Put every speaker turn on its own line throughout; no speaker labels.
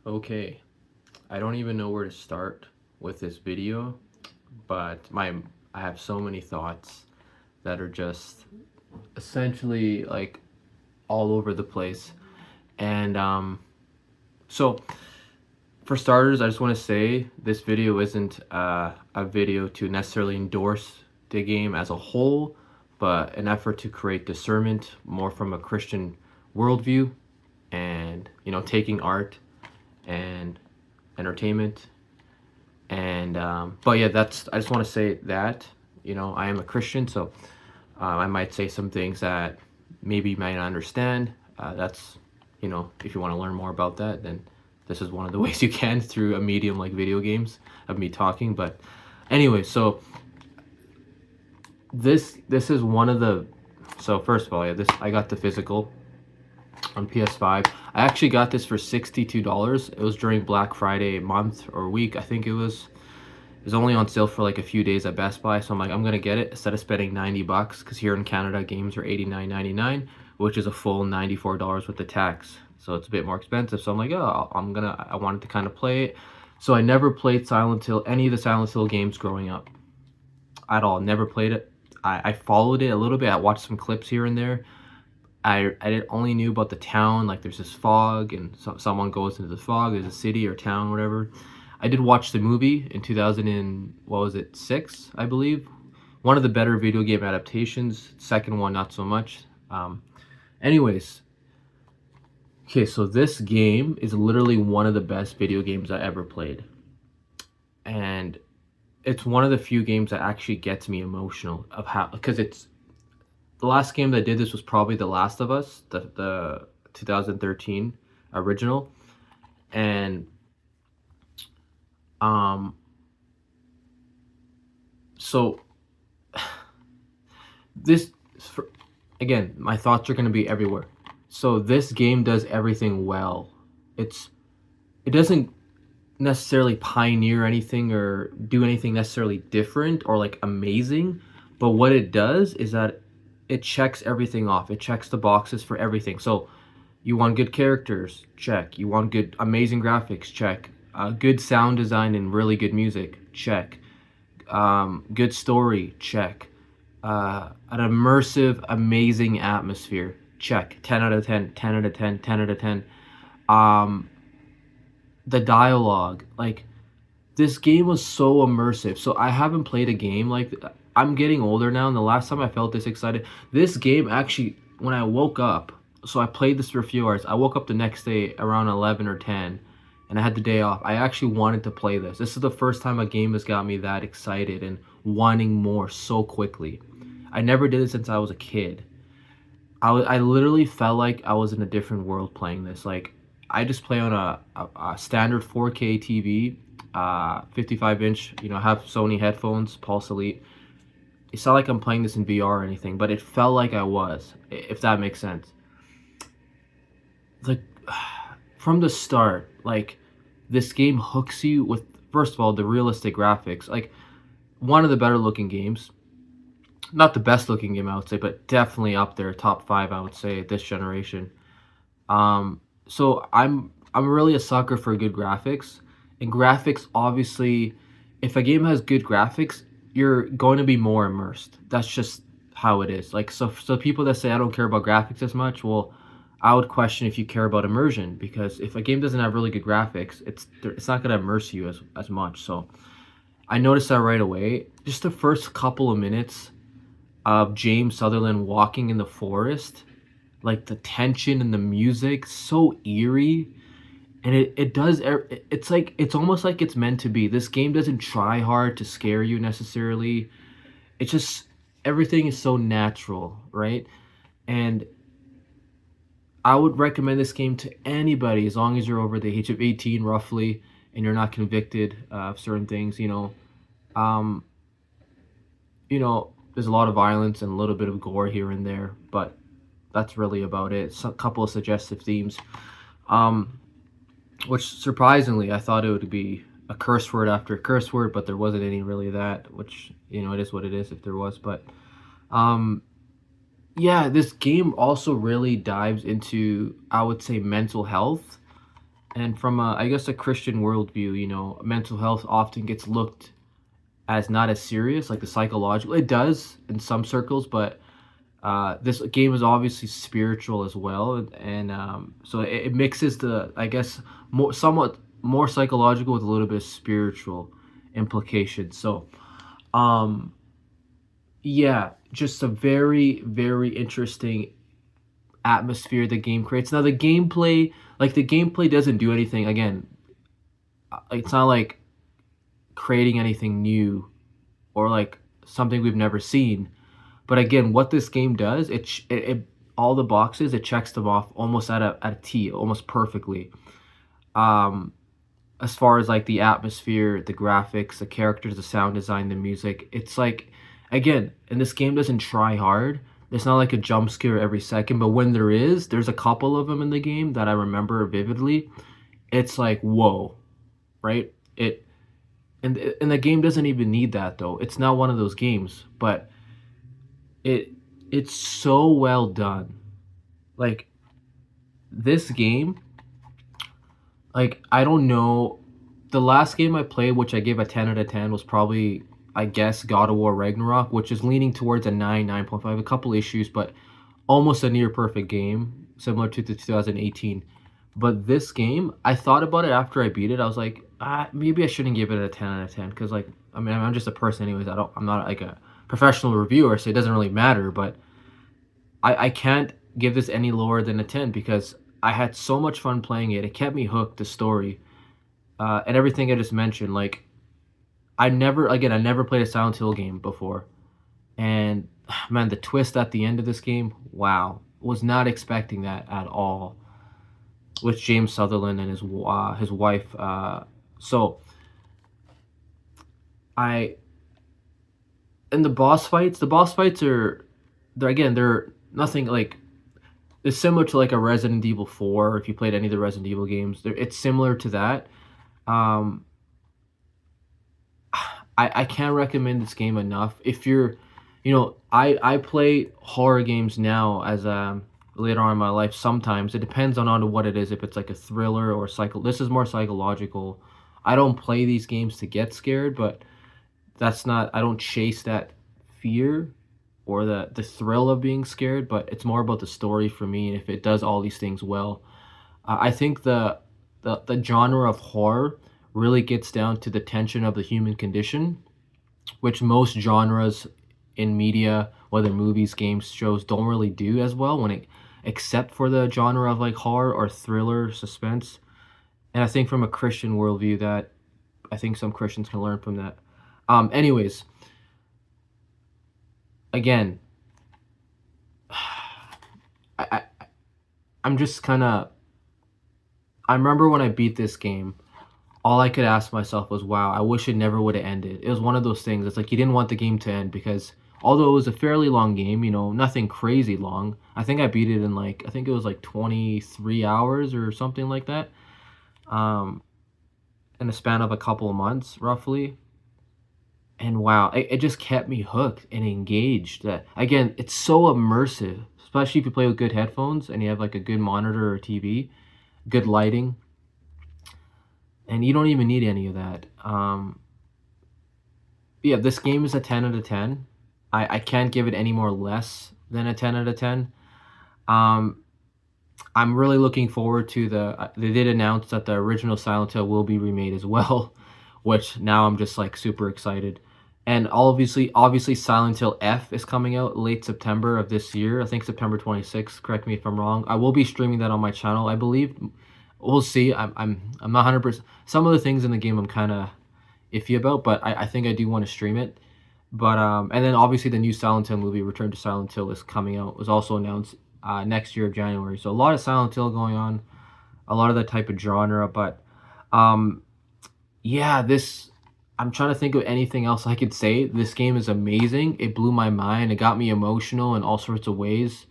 Okay, I don't even know where to start with this video, but I have so many thoughts that are just essentially like all over the place. And so for starters, I just want to say this video isn't a video to necessarily endorse the game as a whole, but an effort to create discernment more from a Christian worldview, and taking art and entertainment. And but yeah, that's I just want to say that I am a Christian, so I might say some things that maybe you might not understand. That's if you want to learn more about that, then this is one of the ways you can, through a medium like video games, of me talking. But anyway, so this is one of the so first of all, yeah, this I got the physical on PS5. I actually got this for $62. It was during Black Friday month or week, I think it was. It was only on sale for like a few days at Best Buy, so I'm like, I'm gonna get it instead of spending $90, because here in Canada games are $89.99, which is a full $94 with the tax. So it's a bit more expensive. So I'm like, oh, I wanted to kind of play it. So I never played Silent Hill, any of the Silent Hill games growing up at all. Never played it. I followed it a little bit. I watched some clips here and there. I only knew about the town, like there's this fog and someone goes into the fog, there's a city or town, whatever. I did watch the movie in 2000 and what was it, 6, I believe. One of the better video game adaptations. Second one, not so much. Anyways, okay, so this game is literally one of the best video games I ever played. And it's one of the few games that actually gets me emotional, of how, because it's the last game that did this was probably The Last of Us, the 2013 original. And um so this for, again, my thoughts are going to be everywhere. So this game does everything well. It doesn't necessarily pioneer anything or do anything necessarily different or like amazing, but what it does is that it checks everything off. It checks the boxes for everything. So you want good characters, check. You want good amazing graphics, check. Good sound design and really good music, check. Good story, check. An immersive, amazing atmosphere, check. 10 out of 10, 10 out of 10, 10 out of 10. um the dialogue, like, this game was so immersive. So I haven't played a game like I'm getting older now, and the last time I felt this excited, this game actually, when I woke up, so I played this for a few hours. I woke up the next day around 11 or 10, and I had the day off. I actually wanted to play this. This is the first time a game has got me that excited and wanting more so quickly. I never did it since I was a kid. I literally felt like I was in a different world playing this. Like, I just play on a standard 4K TV, 55 inch, have Sony headphones, Pulse Elite. It's not like I'm playing this in VR or anything, but it felt like I was, if that makes sense. Like, from the start, like, this game hooks you with, first of all, the realistic graphics. Like, one of the better looking games. Not the best looking game, I would say, but definitely up there, top 5, I would say, this generation. So I'm really a sucker for good graphics. And graphics, obviously, if a game has good graphics, you're going to be more immersed. That's just how it is. Like, so people that say I don't care about graphics as much, well, I would question if you care about immersion, because if a game doesn't have really good graphics, it's not going to immerse you as much. So I noticed that right away. Just the first couple of minutes of James Sutherland walking in the forest, like the tension and the music, so eerie. And it does, it's like, it's almost like it's meant to be. This game doesn't try hard to scare you necessarily. It's just, everything is so natural, right? And I would recommend this game to anybody, as long as you're over the age of 18 roughly, and you're not convicted of certain things. um there's a lot of violence and a little bit of gore here and there, but that's really about it. A couple of suggestive themes, um, which surprisingly I thought it would be a curse word after a curse word, but there wasn't any really that. Which, it is what it is if there was. But um, yeah, this game also really dives into, I would say, mental health. And from a, I guess, a Christian worldview, mental health often gets looked as not as serious, like the psychological. It does in some circles, but this game is obviously spiritual as well, and so it mixes the, I guess, somewhat more psychological with a little bit of spiritual implications. So, um, yeah, just a very, very interesting atmosphere the game creates. Now, the gameplay doesn't do anything. Again, it's not like creating anything new or like something we've never seen. But again, what this game does, it all the boxes, it checks them off almost at a T, almost perfectly. Um, as far as like the atmosphere, the graphics, the characters, the sound design, the music, it's like, again, and this game doesn't try hard. It's not like a jump scare every second, but when there is, there's a couple of them in the game that I remember vividly. It's like whoa, right? And the game doesn't even need that though. It's not one of those games, but it it's so well done. Like this game, like I don't know, the last game I played, which I gave a 10 out of 10, was probably, I guess, God of War Ragnarok, which is leaning towards a 9, 9.5. A couple issues, but almost a near perfect game, similar to the 2018. But this game, I thought about it after I beat it. I was like, maybe I shouldn't give it a 10 out of 10 because, like, I mean, I'm just a person, anyways. I'm not like a professional reviewer, so it doesn't really matter. But I can't give this any lower than a 10 because I had so much fun playing it. It kept me hooked, the story, and everything I just mentioned. Like, I never played a Silent Hill game before. And man, the twist at the end of this game, wow, was not expecting that at all. With James Sutherland and his wife. So I and the boss fights are, they're nothing like, it's similar to like a Resident Evil 4. If you played any of the Resident Evil games, it's similar to that. Um, I can't recommend this game enough. If you're, I play horror games now as later on in my life. Sometimes it depends on what it is. If it's like a thriller or this is more psychological. I don't play these games to get scared, but that's not. I don't chase that fear or the thrill of being scared. But it's more about the story for me. And if it does all these things well, I think the genre of horror really gets down to the tension of the human condition, which most genres in media, whether movies, games, shows, don't really do as well except for the genre of like horror or thriller, suspense. And I think from a Christian worldview that I think some Christians can learn from that. Anyways, again, I, I I'm just kind of. I remember when I beat this game, all I could ask myself was, wow, I wish it never would have ended. It was one of those things. It's like you didn't want the game to end because although it was a fairly long game, nothing crazy long. I think I beat it in like, I think it was like 23 hours or something like that. Um, in a span of a couple of months, roughly. And wow, it just kept me hooked and engaged. That again, it's so immersive, especially if you play with good headphones and you have like a good monitor or TV, good lighting, and you don't even need any of that. Yeah, this game is a 10 out of 10. I can't give it any more less than a 10 out of 10. Um, I'm really looking forward to they did announce that the original Silent Hill will be remade as well, which now I'm just like super excited. And obviously Silent Hill F is coming out late September of this year. I think September 26th. Correct me if I'm wrong. I will be streaming that on my channel, I believe. We'll see. I'm not 100%. Some of the things in the game I'm kind of iffy about, but I think I do want to stream it. But and then obviously the new Silent Hill movie, Return to Silent Hill, is coming out. Was also announced next year of January. So a lot of Silent Hill going on, a lot of that type of genre. But um, yeah, this. I'm trying to think of anything else I could say. This game is amazing. It blew my mind. It got me emotional in all sorts of ways.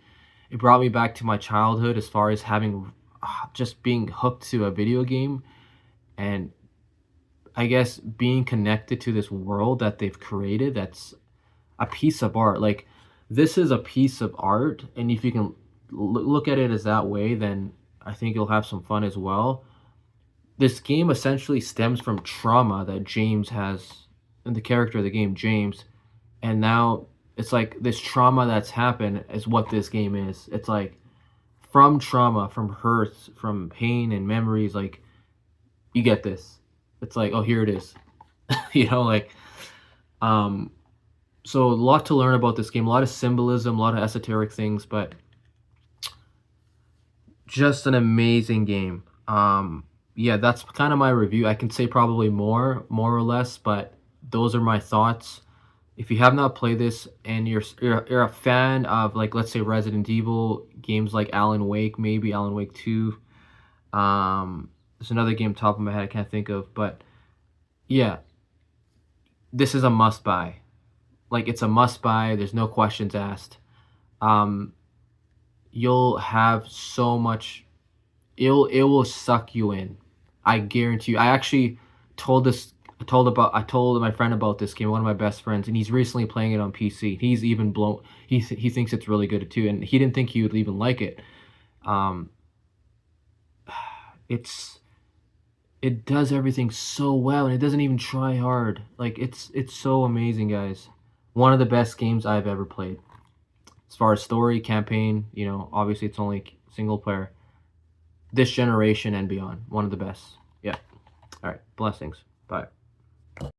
It brought me back to my childhood as far as having just being hooked to a video game and I guess being connected to this world that they've created that's a piece of art. Like this is a piece of art, and if you can look at it as that way, then I think you'll have some fun as well. this game essentially stems from trauma that James has, and the character of the game, James, and now it's like this trauma that's happened is what this game is. It's like from trauma, from hurts, from pain and memories, like you get this. It's like, oh, here it is. Like um so a lot to learn about this game, a lot of symbolism, a lot of esoteric things, but just an amazing game. Yeah, that's kind of my review. I can say probably more or less, but those are my thoughts. If you have not played this and you're a fan of, like, let's say Resident Evil games like Alan Wake, maybe Alan Wake 2. There's another game top of my head I can't think of, but yeah, this is a must buy. Like, it's a must buy. There's no questions asked. Um, you'll have so much. It will suck you in. I guarantee you. I actually told this. I told my friend about this game. One of my best friends, and he's recently playing it on PC. He's even blown. He thinks it's really good too, and he didn't think he would even like it. Um, it's it does everything so well, and it doesn't even try hard. Like, it's so amazing, guys. One of the best games I've ever played. As far as story, campaign, obviously it's only single player. This generation and beyond, one of the best. Yeah. All right. Blessings. Bye.